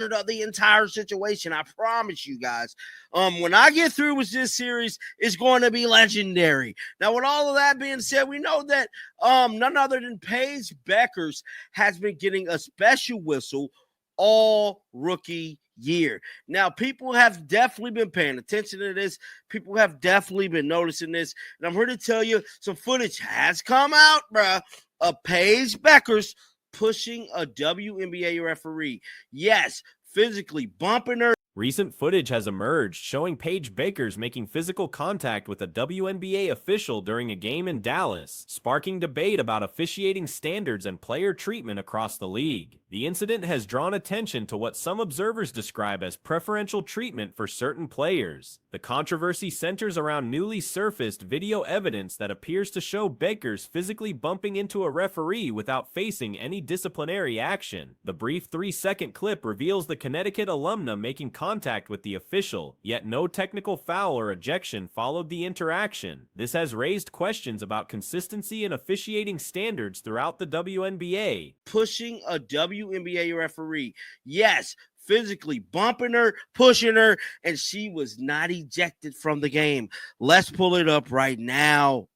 of the entire situation. I promise you guys. When I get through with this series, it's going to be legendary. Now, with all of that being said, we know that none other than Paige Beckers has been getting a special whistle all rookie year. Now, people have definitely been paying attention to this. People have definitely been noticing this. And I'm here to tell you some footage has come out, bruh, of Paige Beckers pushing a WNBA referee. Yes, physically bumping her. Recent footage has emerged showing Paige Beckers making physical contact with a WNBA official during a game in Dallas, sparking debate about officiating standards and player treatment across the league. The incident has drawn attention to what some observers describe as preferential treatment for certain players. The controversy centers around newly surfaced video evidence that appears to show Beckers physically bumping into a referee without facing any disciplinary action. The brief 3-second clip reveals the Connecticut alumna making contact with the official, yet no technical foul or ejection followed the interaction. This has raised questions about consistency in officiating standards throughout the WNBA. Pushing a WNBA referee. Yes, physically bumping her, pushing her, and she was not ejected from the game. Let's pull it up right now.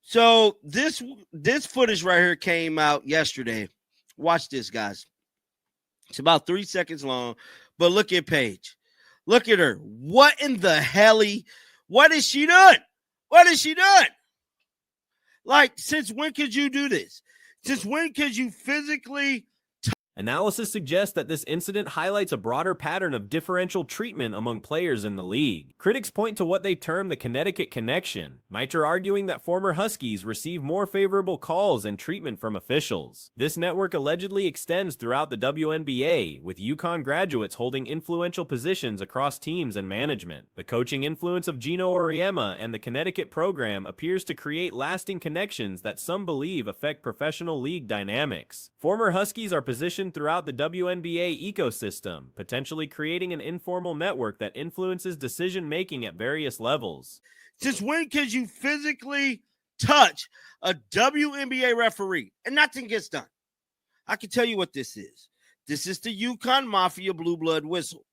So this footage right here came out yesterday. Watch this, guys. It's about 3 seconds long, but look at Paige. Look at her. What in the helly? What is she doing? What is she doing? Like, since when could you do this? Since when could you physically... Analysis suggests that this incident highlights a broader pattern of differential treatment among players in the league. Critics point to what they term the Connecticut connection, Miter arguing that former Huskies receive more favorable calls and treatment from officials. This network allegedly extends throughout the WNBA, with UConn graduates holding influential positions across teams and management. The coaching influence of Gino Auriemma and the Connecticut program appears to create lasting connections that some believe affect professional league dynamics. Former Huskies are positioned throughout the WNBA ecosystem, potentially creating an informal network that influences decision-making at various levels. Since when could you physically touch a WNBA referee and nothing gets done? I can tell you what this is. This is the UConn Mafia Blue Blood whistle.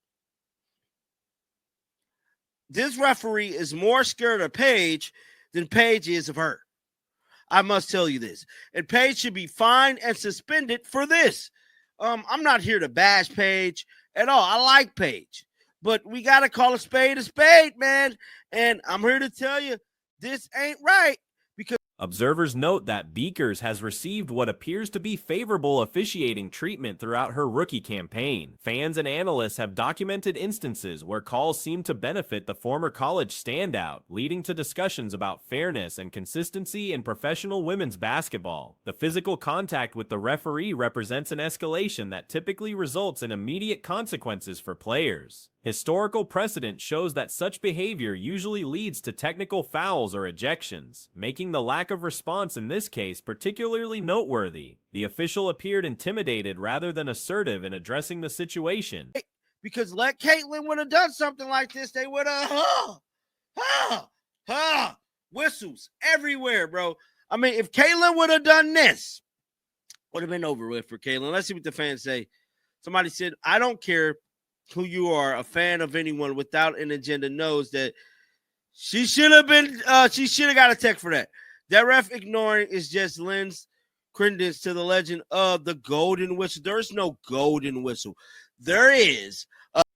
This referee is more scared of Paige than Paige is of her. I must tell you this. And Paige should be fined and suspended for this. I'm not here to bash Paige at all. I like Paige. But we got to call a spade, man. And I'm here to tell you, this ain't right. Because observers note that Beckers has received what appears to be favorable officiating treatment throughout her rookie campaign. Fans and analysts have documented instances where calls seem to benefit the former college standout, leading to discussions about fairness and consistency in professional women's basketball. The physical contact with the referee represents an escalation that typically results in immediate consequences for players. Historical precedent shows that such behavior usually leads to technical fouls or ejections, making the lack of response in this case particularly noteworthy. The official appeared intimidated rather than assertive in addressing the situation. Because let Caitlin would have done something like this, they would have whistles everywhere, bro. I mean, if Caitlin would have done this, would have been over with for Caitlin. Let's see what the fans say. Somebody said, I don't care who you are, a fan of anyone without an agenda knows that she should have got a tech for that. That ref ignoring is just lends credence to the legend of the golden whistle. There is no golden whistle. There is.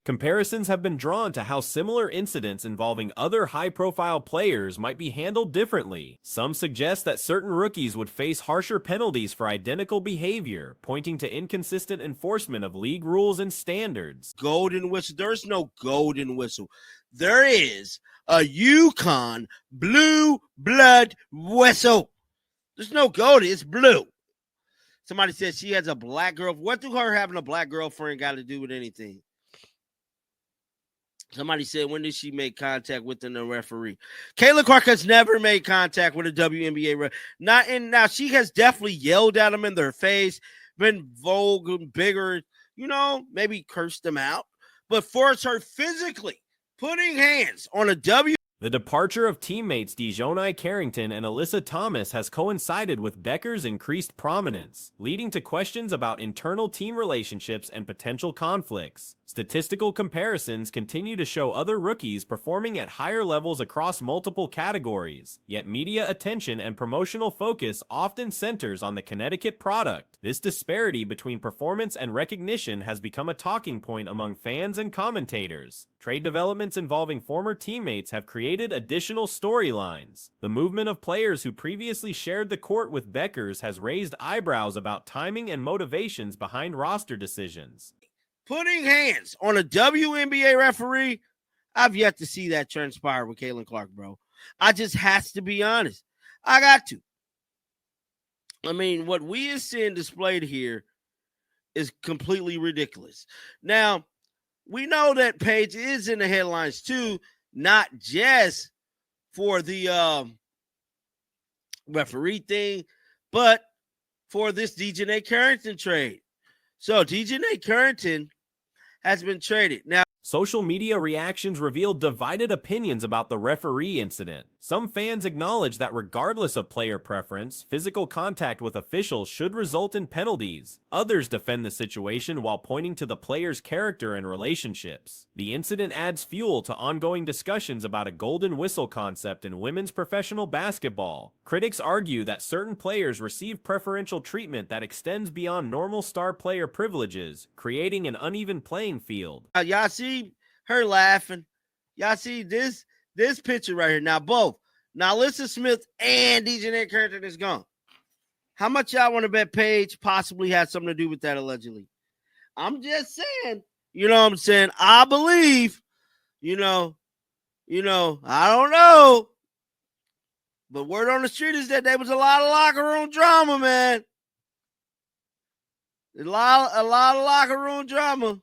Comparisons have been drawn to how similar incidents involving other high-profile players might be handled differently. Some suggest that certain rookies would face harsher penalties for identical behavior, pointing to inconsistent enforcement of league rules and standards. Golden whistle. There is no golden whistle. There is a UConn blue blood whistle. There's no golden. It's blue. Somebody said she has a black girl. What do her having a black girlfriend got to do with anything? Somebody said, when did she make contact with the referee? Kayla Clark has never made contact with a WNBA ref. Now she has definitely yelled at them in their face, been vulgar, bigger, maybe cursed them out. But for her physically putting hands on a The departure of teammates Dejounte Carrington and Alyssa Thomas has coincided with Becker's increased prominence, leading to questions about internal team relationships and potential conflicts. Statistical comparisons continue to show other rookies performing at higher levels across multiple categories, yet media attention and promotional focus often centers on the Connecticut product. This disparity between performance and recognition has become a talking point among fans and commentators. Trade developments involving former teammates have created additional storylines. The movement of players who previously shared the court with Beckers has raised eyebrows about timing and motivations behind roster decisions. Putting hands on a WNBA referee, I've yet to see that transpire with Caitlin Clark, bro. I just has to be honest. I got to. I mean, what we are seeing displayed here is completely ridiculous. Now, we know that Paige is in the headlines too, not just for the referee thing, but for this Dejounte Carrington trade. So Dejounte Carrington has been traded. Now, social media reactions revealed divided opinions about the referee incident. Some fans acknowledge that regardless of player preference, physical contact with officials should result in penalties. Others defend the situation while pointing to the player's character and relationships. The incident adds fuel to ongoing discussions about a golden whistle concept in women's professional basketball. Critics argue that certain players receive preferential treatment that extends beyond normal star player privileges, creating an uneven playing field. Y'all see her laughing. Y'all see this picture right here. Now, both. Now, Alyssa Smith and Dejounte Carrington is gone. How much y'all want to bet Paige possibly had something to do with that, allegedly? I'm just saying. You know what I'm saying? I believe, I don't know. But word on the street is that there was a lot of locker room drama, man. A lot of locker room drama.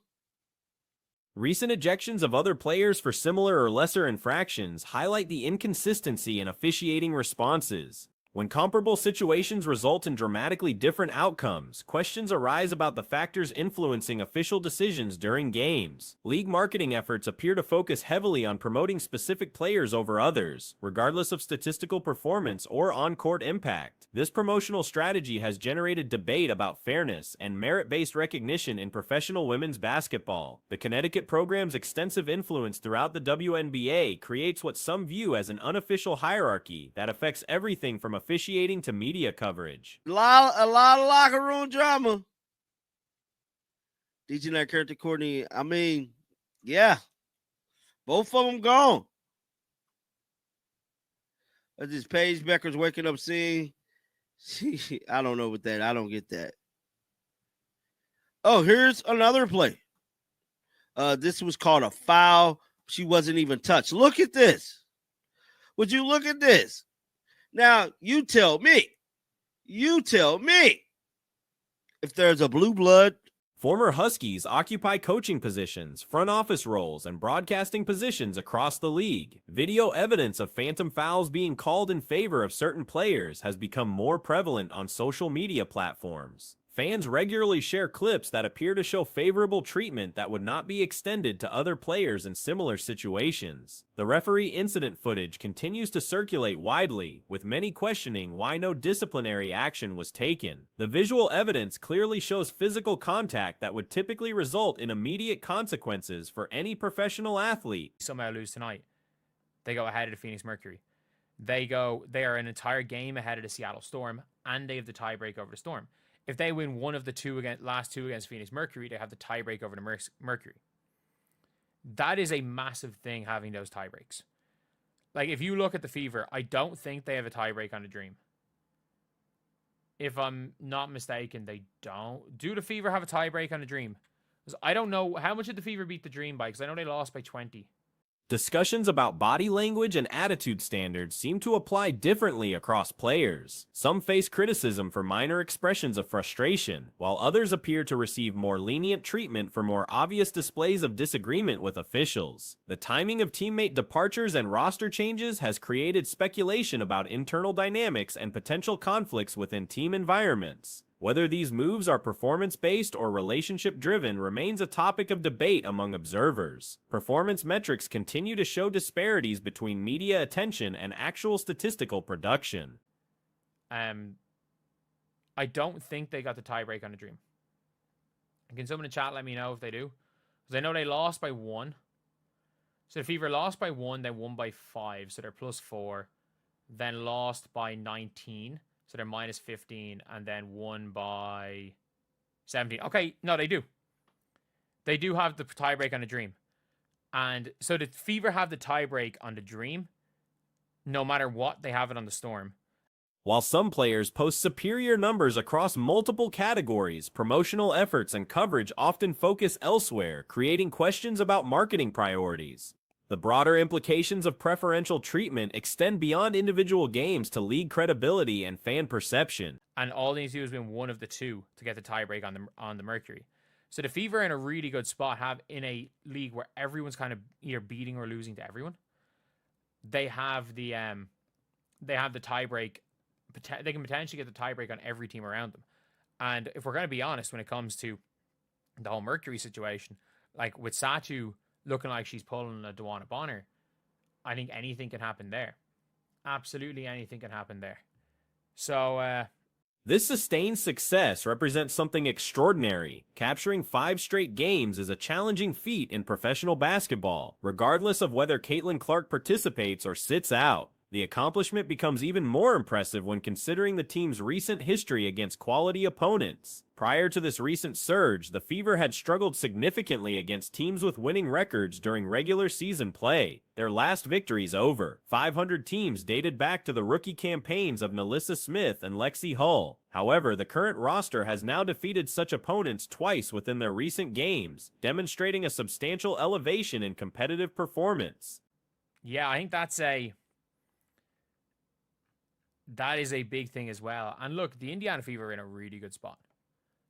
Recent ejections of other players for similar or lesser infractions highlight the inconsistency in officiating responses. When comparable situations result in dramatically different outcomes, questions arise about the factors influencing official decisions during games. League marketing efforts appear to focus heavily on promoting specific players over others, regardless of statistical performance or on-court impact. This promotional strategy has generated debate about fairness and merit-based recognition in professional women's basketball. The Connecticut program's extensive influence throughout the WNBA creates what some view as an unofficial hierarchy that affects everything from officiating to media coverage. A lot of locker room drama. Dejounte Carrington, Courtney. I mean, yeah, both of them gone. That's just Paige Becker's waking up seeing. I don't know with that. I don't get that. Oh, here's another play. This was called a foul. She wasn't even touched. Look at this. Would you look at this? Now, you tell me if there's a blue blood. Former Huskies occupy coaching positions, front office roles, and broadcasting positions across the league. Video evidence of phantom fouls being called in favor of certain players has become more prevalent on social media platforms. Fans regularly share clips that appear to show favorable treatment that would not be extended to other players in similar situations. The referee incident footage continues to circulate widely, with many questioning why no disciplinary action was taken. The visual evidence clearly shows physical contact that would typically result in immediate consequences for any professional athlete. Somehow lose tonight. They go ahead of the Phoenix Mercury. They are an entire game ahead of the Seattle Storm, and they have the tiebreak over the Storm. If they win one of the last two against Phoenix Mercury, they have the tiebreak over the Mercury. That is a massive thing, having those tiebreaks. Like, if you look at the Fever, I don't think they have a tiebreak on the Dream. If I'm not mistaken, they don't. Do the Fever have a tiebreak on the Dream? Because I don't know. How much did the Fever beat the Dream by? Because I know they lost by 20. Discussions about body language and attitude standards seem to apply differently across players. Some face criticism for minor expressions of frustration, while others appear to receive more lenient treatment for more obvious displays of disagreement with officials. The timing of teammate departures and roster changes has created speculation about internal dynamics and potential conflicts within team environments. Whether these moves are performance-based or relationship-driven remains a topic of debate among observers. Performance metrics continue to show disparities between media attention and actual statistical production. I don't think they got the tiebreak on the Dream. Can someone in the chat let me know if they do? Because I know they lost by 1. So the Fever lost by 1, then won by 5, so they're +4. Then lost by 19, so they're -15, and then won by 17. Okay, no, they do. They do have the tiebreak on the Dream. And so the Fever have the tiebreak on the Dream, no matter what, they have it on the Storm. While some players post superior numbers across multiple categories, promotional efforts and coverage often focus elsewhere, creating questions about marketing priorities. The broader implications of preferential treatment extend beyond individual games to league credibility and fan perception. And all they need to do is win one of the two to get the tiebreak on the Mercury. So the Fever are in a really good spot, in a league where everyone's kind of either beating or losing to everyone. They have the tiebreak. They can potentially get the tiebreak on every team around them. And if we're going to be honest, when it comes to the whole Mercury situation, like with Satu looking like she's pulling a Duana Bonner, I think anything can happen there. Absolutely anything can happen there. So, this sustained success represents something extraordinary. Capturing 5 straight games is a challenging feat in professional basketball, regardless of whether Caitlin Clark participates or sits out. The accomplishment becomes even more impressive when considering the team's recent history against quality opponents. Prior to this recent surge, the Fever had struggled significantly against teams with winning records during regular season play. Their last victories over 500 teams dated back to the rookie campaigns of Nalissa Smith and Lexi Hull. However, the current roster has now defeated such opponents twice within their recent games, demonstrating a substantial elevation in competitive performance. Yeah, I think that is a big thing as well. And look, the Indiana Fever are in a really good spot.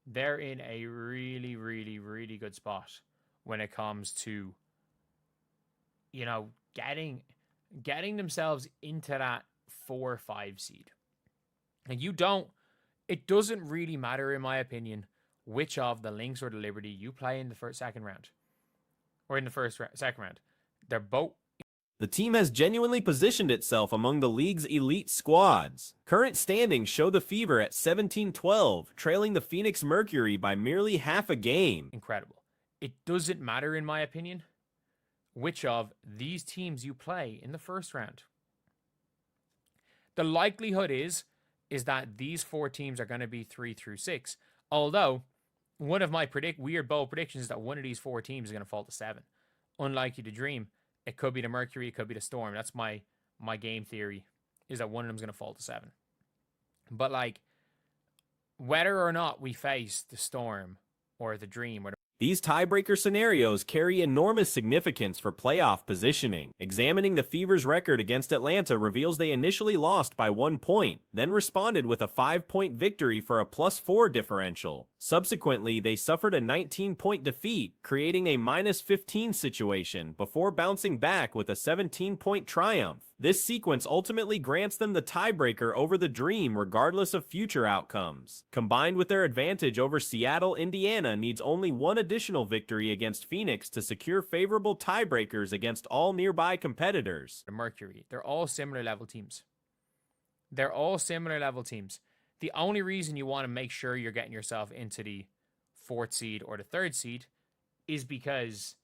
They're in a really, really, really good spot when it comes to, getting themselves into that 4 or 5 seed. And it doesn't really matter, in my opinion, which of the Lynx or the Liberty you play in the second round. Or in the second round. They're both. The team has genuinely positioned itself among the league's elite squads. Current standings show the Fever at 17-12, trailing the Phoenix Mercury by merely half a game. Incredible. It doesn't matter, in my opinion, which of these teams you play in the first round. The likelihood is that these 4 teams are going to be 3 through 6. Although, one of my weird bold predictions is that one of these 4 teams is going to fall to 7. Unlike you to dream. It could be the Mercury, it could be the Storm. That's my game theory, is that one of them is going to fall to 7. But, whether or not we face the Storm or the Dream, these tiebreaker scenarios carry enormous significance for playoff positioning. Examining the Fever's record against Atlanta reveals they initially lost by 1 point, then responded with a 5-point victory for a +4 differential. Subsequently, they suffered a 19-point defeat, creating a -15 situation before bouncing back with a 17-point triumph. This sequence ultimately grants them the tiebreaker over the Dream regardless of future outcomes. Combined with their advantage over Seattle, Indiana needs only one additional victory against Phoenix to secure favorable tiebreakers against all nearby competitors. The Mercury, they're all similar level teams. The only reason you want to make sure you're getting yourself into the 4th seed or the 3rd seed is because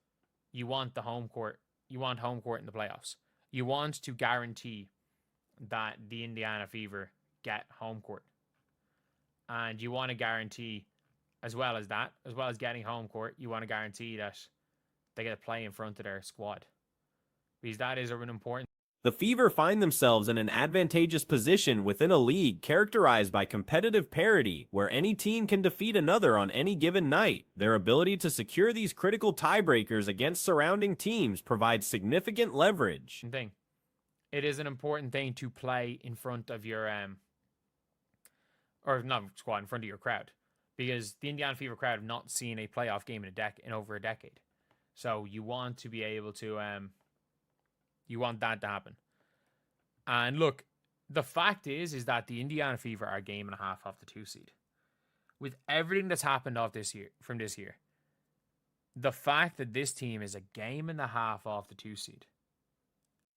you want the home court. You want home court in the playoffs. You want to guarantee that the Indiana Fever get home court. And you want to guarantee, as well as getting home court, you want to guarantee that they get to play in front of their squad. Because that is an important. The Fever find themselves in an advantageous position within a league characterized by competitive parity, where any team can defeat another on any given night. Their ability to secure these critical tiebreakers against surrounding teams provides significant leverage. It is an important thing to play in front of your or not squad, in front of your crowd, because the Indiana Fever crowd have not seen a playoff game in over a decade. So you want to be able to you want that to happen. And look, the fact is that the Indiana Fever are a game and a half off the 2 seed. with everything that's happened off this year from this year, the fact that this team is a game and a half off the 2 seed.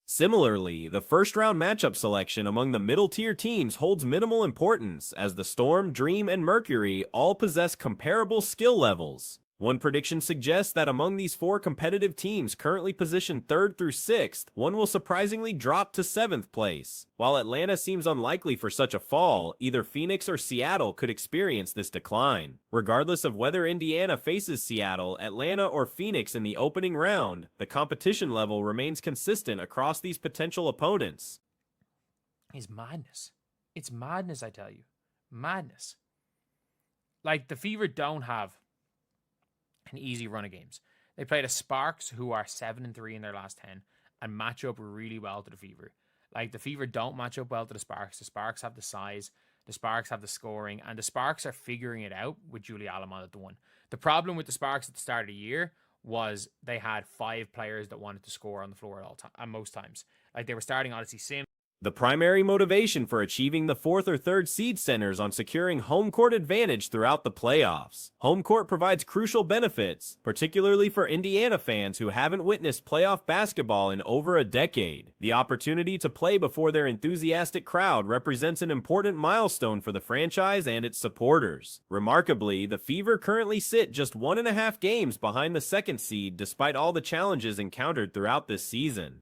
Similarly, the first-round matchup selection among the middle-tier teams holds minimal importance, as the Storm, Dream, and Mercury all possess comparable skill levels. One prediction suggests that among these 4 competitive teams currently positioned 3rd through 6th, one will surprisingly drop to 7th place. While Atlanta seems unlikely for such a fall, either Phoenix or Seattle could experience this decline. Regardless of whether Indiana faces Seattle, Atlanta, or Phoenix in the opening round, the competition level remains consistent across these potential opponents. It's madness. It's madness, I tell you. Madness. Like, the Fever don't have an easy run of games. They played the Sparks, who are 7-3 in their last 10, and match up really well to the Fever. Like, the Fever don't match up well to the Sparks. The Sparks have the size, the Sparks have the scoring, and the Sparks are figuring it out with Julie Alamon at the 1. The problem with the Sparks at the start of the year was they had 5 players that wanted to score on the floor at most times. Like, they were starting Odyssey Sim. The primary motivation for achieving the 4th or 3rd seed centers on securing home court advantage throughout the playoffs. Home court provides crucial benefits, particularly for Indiana fans who haven't witnessed playoff basketball in over a decade. The opportunity to play before their enthusiastic crowd represents an important milestone for the franchise and its supporters. Remarkably, the Fever currently sit just 1.5 games behind the 2nd seed despite all the challenges encountered throughout this season.